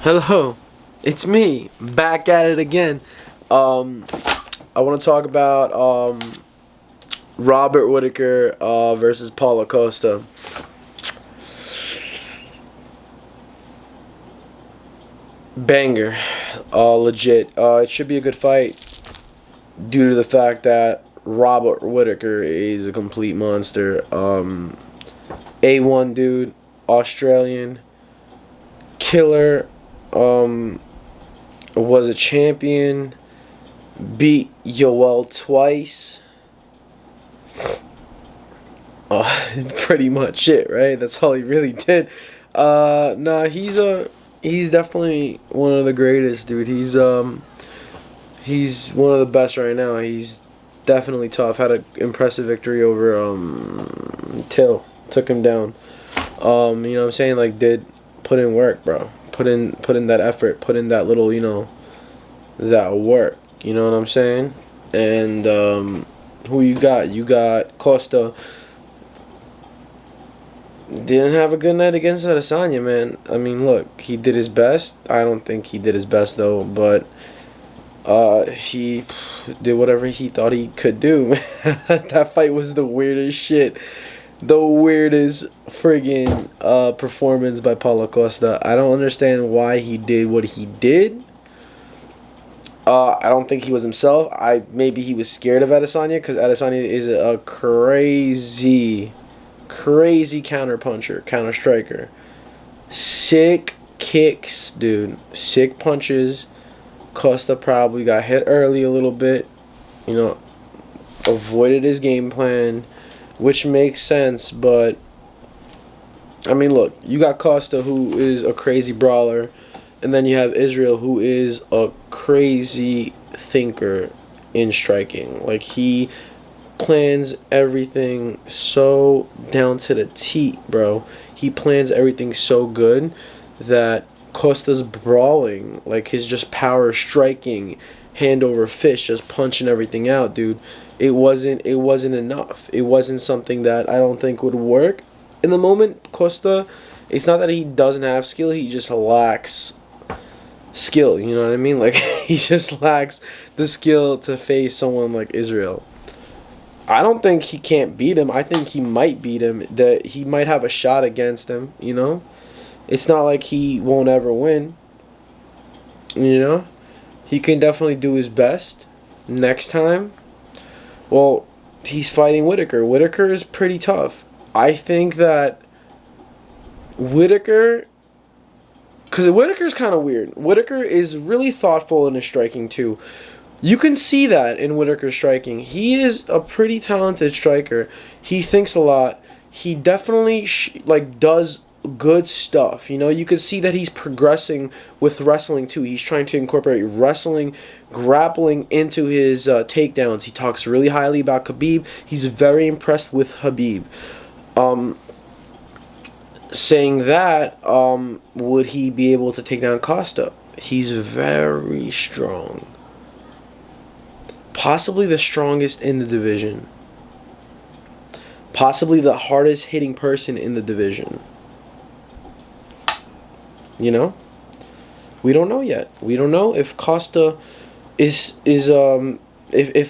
Hello, it's me, back at it again. Um, I want to talk about Robert Whittaker versus Paulo Costa. Banger, legit. It should be a good fight due to the fact that Robert Whittaker is a complete monster. A1 dude, Australian, killer. Was a champion, beat Yoel twice. Pretty much it, right? That's all he really did. Nah, he's definitely one of the greatest, dude. He's one of the best right now. He's definitely tough. Had an impressive victory over Till. Took him down. You know what I'm saying? Like, did put in work, bro. Put in that effort. Put in that little, that work. You know what I'm saying? And who you got? You got Costa. Didn't have a good night against Adesanya, man. I mean, look, he did his best. I don't think he did his best though, but he did whatever he thought he could do. That fight was the weirdest shit. The weirdest friggin' performance by Paulo Costa. I don't understand why he did what he did. I don't think he was himself. Maybe he was scared of Adesanya because Adesanya is a crazy counter puncher, counter striker. Sick kicks, dude. Sick punches. Costa probably got hit early a little bit. Avoided his game plan, which makes sense, but I mean, look, you got Costa, who is a crazy brawler, and then you have Israel, who is a crazy thinker in striking. Like, he plans everything so down to the T, bro. He plans everything so good that Costa's brawling, like his just power striking, hand over fist, just punching everything out, dude. It wasn't enough. It wasn't something that I don't think would work in the moment. Costa, it's not that he doesn't have skill, he just lacks skill, you know what I mean? Like, he just lacks the skill to face someone like Israel. I don't think he can't beat him. I think he might beat him. That he might have a shot against him, It's not like he won't ever win. He can definitely do his best next time. Well, he's fighting Whittaker. Whittaker is pretty tough. I think that Whittaker, because Whittaker's kind of weird. Whittaker is really thoughtful in his striking too. You can see that in Whittaker's striking. He is a pretty talented striker. He thinks a lot. He definitely does good stuff. You can see that he's progressing with wrestling too. He's trying to incorporate wrestling, grappling into his takedowns. He talks really highly about Khabib. He's very impressed with Khabib. Saying that, would he be able to take down Costa? He's very strong. Possibly the strongest in the division. Possibly the hardest hitting person in the division. We don't know yet. We don't know if Costa if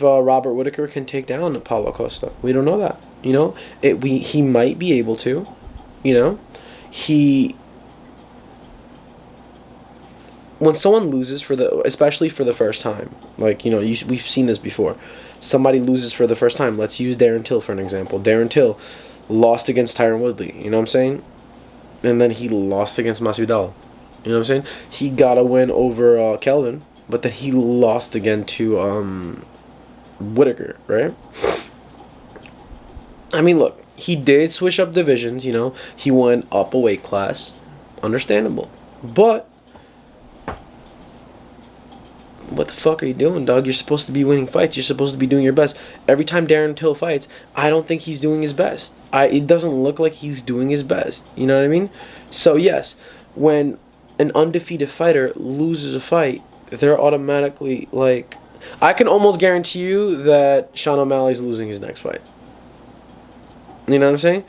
Robert Whittaker can take down Paulo Costa. We don't know that. He might be able to. When someone loses especially for the first time, we've seen this before. Somebody loses for the first time. Let's use Darren Till for an example. Darren Till lost against Tyron Woodley. You know what I'm saying? And then he lost against Masvidal. You know what I'm saying? He got a win over Kelvin, but then he lost again to Whittaker, right? I mean, look, he did switch up divisions. He went up a weight class. Understandable, but what the fuck are you doing, dog? You're supposed to be winning fights. You're supposed to be doing your best. Every time Darren Till fights, I don't think he's doing his best. It doesn't look like he's doing his best. You know what I mean? So, yes, when an undefeated fighter loses a fight, they're automatically, I can almost guarantee you that Sean O'Malley's losing his next fight. You know what I'm saying?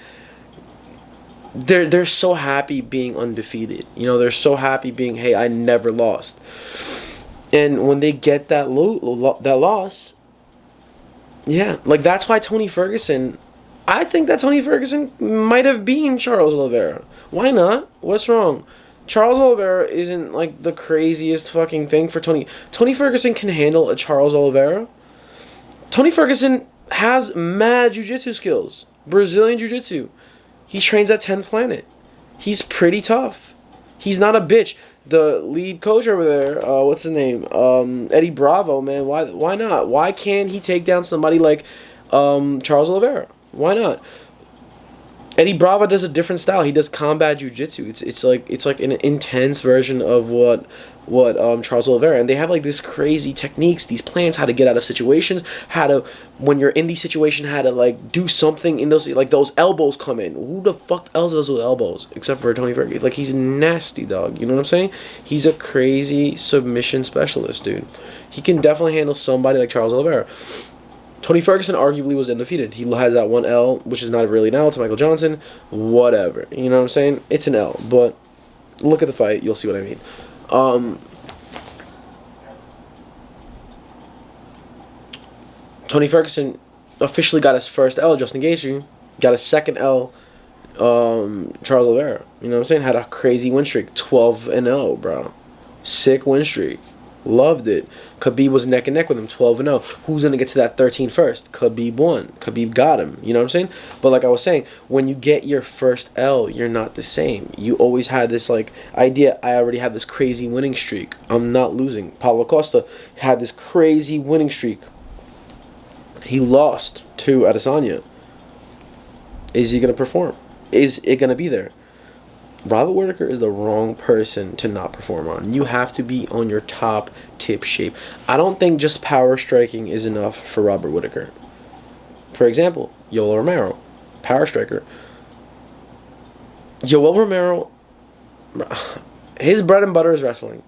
they're so happy being undefeated. You know, they're so happy being, hey, I never lost. And when they get that loss, yeah, like that's why Tony Ferguson. I think that Tony Ferguson might have been Charles Oliveira. Why not? What's wrong? Charles Oliveira isn't like the craziest fucking thing for Tony. Tony Ferguson can handle a Charles Oliveira. Tony Ferguson has mad jiu-jitsu skills. Brazilian jiu-jitsu. He trains at 10th Planet. He's pretty tough. He's not a bitch. The lead coach over there, what's his name? Eddie Bravo, man. Why not? Why can't he take down somebody like Charles Oliveira? Why not? Eddie Bravo does a different style. He does combat jiu-jitsu. It's like an intense version of what Charles Oliveira, and they have like this crazy techniques, these plans, how to get out of situations, how to, when you're in these situations, how to like do something in those, like those elbows come in. Who the fuck else does those elbows except for Tony Ferguson? Like, he's nasty, dog. You know what I'm saying? He's a crazy submission specialist, dude. He can definitely handle somebody like Charles Oliveira. Tony Ferguson arguably was undefeated. He has that one L, which is not really an L, to Michael Johnson. Whatever. You know what I'm saying? It's an L, but look at the fight. You'll see what I mean. Tony Ferguson officially got his first L, Justin Gaethje. Got a second L, Charles Oliveira. You know what I'm saying? Had a crazy win streak. 12-0, bro. Sick win streak. Loved it. Khabib was neck and neck with him, 12-0. Who's going to get to that 13 first? Khabib won. Khabib got him. You know what I'm saying? But like I was saying, when you get your first L, you're not the same. You always had this like idea, I already have this crazy winning streak. I'm not losing. Paulo Costa had this crazy winning streak. He lost to Adesanya. Is he going to perform? Is it going to be there? Robert Whittaker is the wrong person to not perform on. You have to be on your top tip shape. I don't think just power striking is enough for Robert Whittaker. For example, Yoel Romero, power striker. Yoel Romero, his bread and butter is wrestling.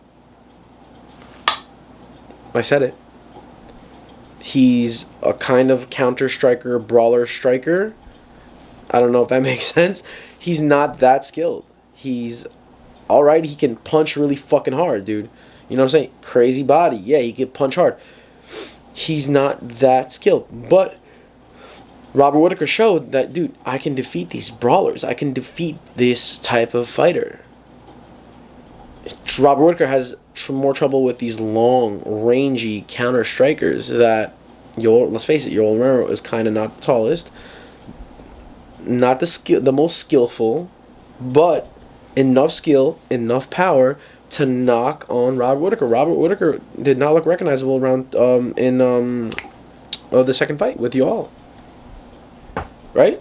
I said it. He's a kind of counter striker, brawler striker. I don't know if that makes sense. He's not that skilled. He's alright. He can punch really fucking hard, dude. You know what I'm saying? Crazy body. Yeah, he can punch hard. He's not that skilled. But Robert Whittaker showed that, dude, I can defeat these brawlers. I can defeat this type of fighter. Robert Whittaker has more trouble with these long, rangy counter strikers that, let's face it, Yoel Romero is kind of not the tallest. Not the most skillful, but enough skill, enough power to knock on Robert Whittaker. Robert Whittaker did not look recognizable around in the second fight with Yoel. Right?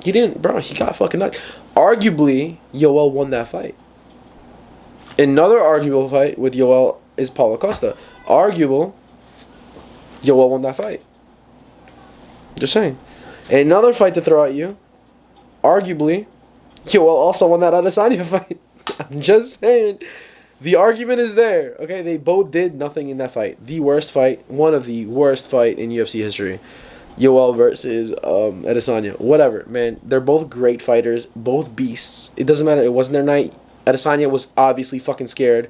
He didn't, bro. He got fucking knocked. Arguably, Yoel won that fight. Another arguable fight with Yoel is Paulo Costa. Arguable, Yoel won that fight. Just saying. Another fight to throw at you, arguably, Yoel also won that Adesanya fight. I'm just saying. The argument is there. Okay, they both did nothing in that fight. The worst fight, one of the worst fight in UFC history. Yoel versus Adesanya. Whatever, man. They're both great fighters, both beasts. It doesn't matter. It wasn't their night. Adesanya was obviously fucking scared.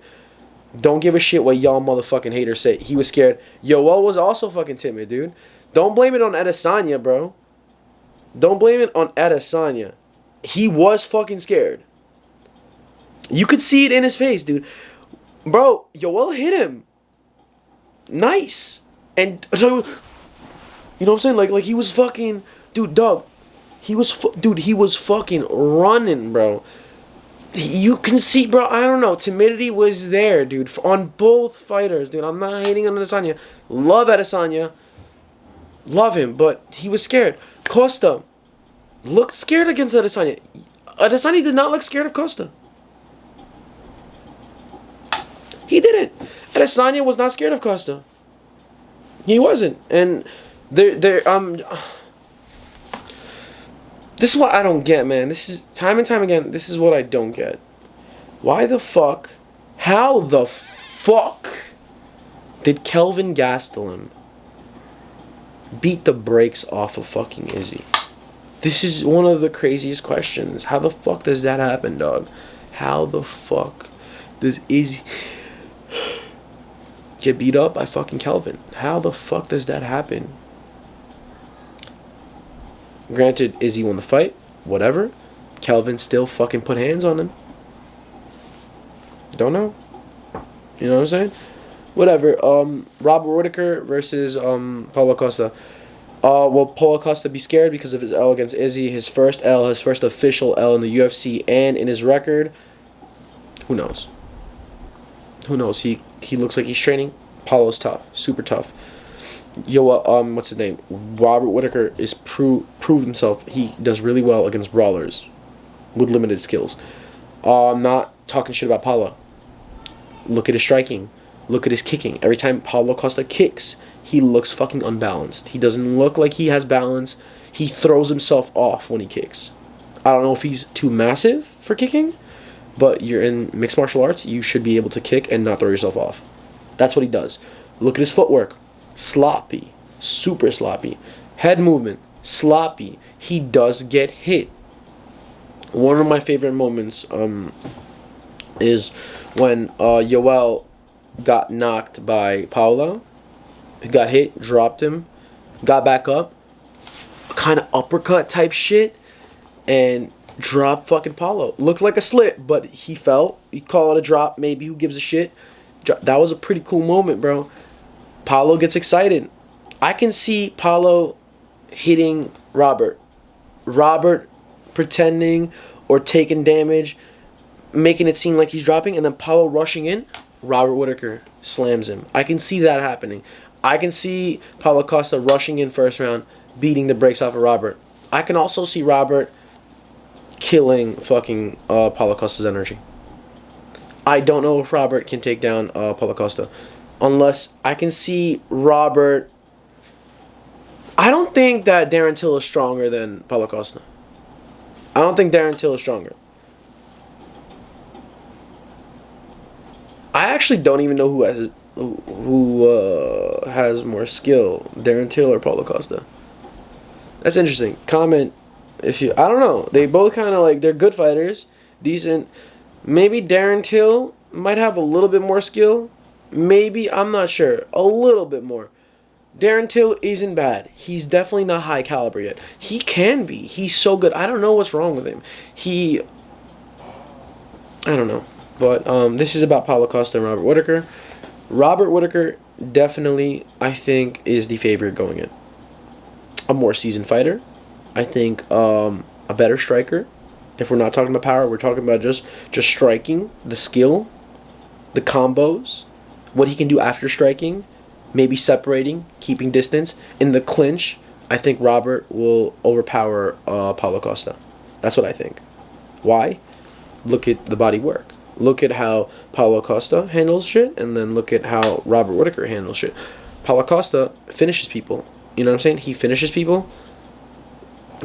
Don't give a shit what y'all motherfucking haters say. He was scared. Yoel was also fucking timid, dude. Don't blame it on Adesanya, bro. Don't blame it on Adesanya. He was fucking scared. You could see it in his face, dude. Bro, Yoel hit him. Nice. And so, you know what I'm saying? Like he was fucking, dude, dog. He was fucking running, bro. You can see, bro, I don't know. Timidity was there, dude, on both fighters, dude. I'm not hating on Adesanya. Love Adesanya. Love him, but he was scared. Costa looked scared against Adesanya. Adesanya did not look scared of Costa. He didn't. Adesanya was not scared of Costa. He wasn't. And this is what I don't get, man. This is time and time again. This is what I don't get. Why the fuck? How the fuck did Kelvin Gastelum beat the brakes off of fucking Izzy? This is one of the craziest questions. How the fuck does that happen, dog? How the fuck does Izzy get beat up by fucking Kelvin? How the fuck does that happen? Granted, Izzy won the fight. Whatever. Kelvin still fucking put hands on him. Don't know. You know what I'm saying? Whatever. Robert Whittaker versus Paulo Costa. Will Paulo Costa be scared because of his L against Izzy? His first L, his first official L in the UFC and in his record. Who knows? Who knows? He looks like he's training. Paulo's tough. Super tough. What's his name? Robert Whittaker is proved himself. He does really well against brawlers with limited skills. I'm not talking shit about Paulo. Look at his striking. Look at his kicking. Every time Paulo Costa kicks, he looks fucking unbalanced. He doesn't look like he has balance. He throws himself off when he kicks. I don't know if he's too massive for kicking, but you're in mixed martial arts. You should be able to kick and not throw yourself off. That's what he does. Look at his footwork. Sloppy. Super sloppy. Head movement. Sloppy. He does get hit. One of my favorite moments is when Yoel got knocked by Paulo. He got hit, dropped him, got back up, kind of uppercut type shit, and dropped fucking Paulo. Looked like a slip, but he fell. You call it a drop, maybe. Who gives a shit? That was a pretty cool moment, bro. Paulo gets excited. I can see Paulo hitting Robert. Robert pretending or taking damage, making it seem like he's dropping, and then Paulo rushing in. Robert Whittaker slams him. I can see that happening. I can see Paulo Costa rushing in first round, beating the brakes off of Robert. I can also see Robert killing fucking Paulo Costa's energy. I don't know if Robert can take down Paulo Costa. Unless I can see Robert... I don't think that Darren Till is stronger than Paulo Costa. I don't think Darren Till is stronger. I actually don't even know who has more skill, Darren Till or Paulo Costa. That's interesting. Comment if you... I don't know. They both kind of like... They're good fighters. Decent. Maybe Darren Till might have a little bit more skill. Maybe. I'm not sure. A little bit more. Darren Till isn't bad. He's definitely not high caliber yet. He can be. He's so good. I don't know what's wrong with him. I don't know. But this is about Paulo Costa and Robert Whittaker. Robert Whittaker definitely, I think, is the favorite going in. A more seasoned fighter. I think a better striker. If we're not talking about power, we're talking about just striking, the skill, the combos, what he can do after striking, maybe separating, keeping distance. In the clinch, I think Robert will overpower Paulo Costa. That's what I think. Why? Look at the body work. Look at how Paulo Costa handles shit, and then look at how Robert Whittaker handles shit. Paulo Costa finishes people. You know what I'm saying? He finishes people.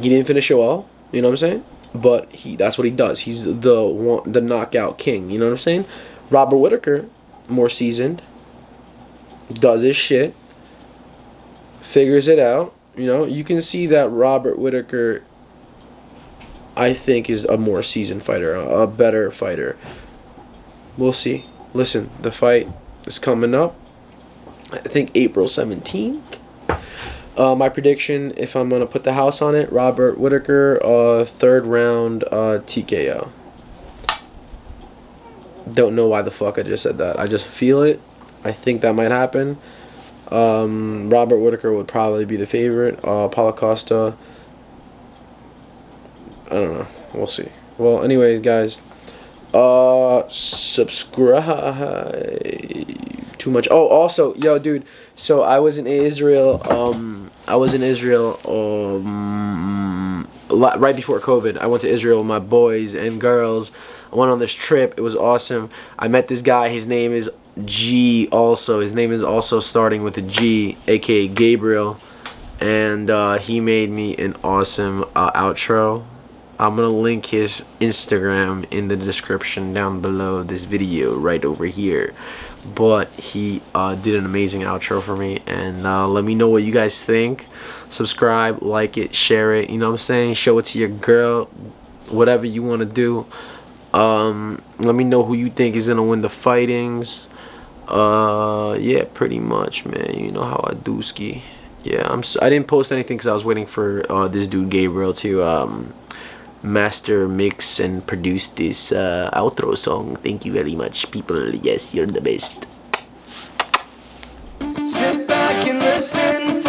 He didn't finish Yoel. You know what I'm saying? But that's what he does. He's the knockout king. You know what I'm saying? Robert Whittaker, more seasoned, does his shit, figures it out. You know, you can see that Robert Whittaker, I think, is a more seasoned fighter, a better fighter. We'll see. Listen, the fight is coming up. I think April 17th. My prediction, if I'm going to put the house on it, Robert Whittaker, third round TKO. Don't know why the fuck I just said that. I just feel it. I think that might happen. Robert Whittaker would probably be the favorite. Paulo Costa, I don't know. We'll see. Well, anyways, guys. Subscribe. Too much. Oh, also, yo, dude. So I was in Israel. Right before COVID. I went to Israel with my boys and girls. I went on this trip. It was awesome. I met this guy. His name is G. Also, his name is also starting with a G, aka Gabriel, and he made me an awesome outro. I'm gonna link his Instagram in the description down below this video right over here. But he did an amazing outro for me, and let me know what you guys think. Subscribe, like it, share it, you know what I'm saying? Show it to your girl, whatever you want to do. Let me know who you think is gonna win the fightings. Yeah, pretty much, man. You know how I do ski. Yeah, I didn't post anything because I was waiting for this dude Gabriel to master, mix, and produce this outro song. Thank you very much, people. Yes, you're the best. Sit back and listen.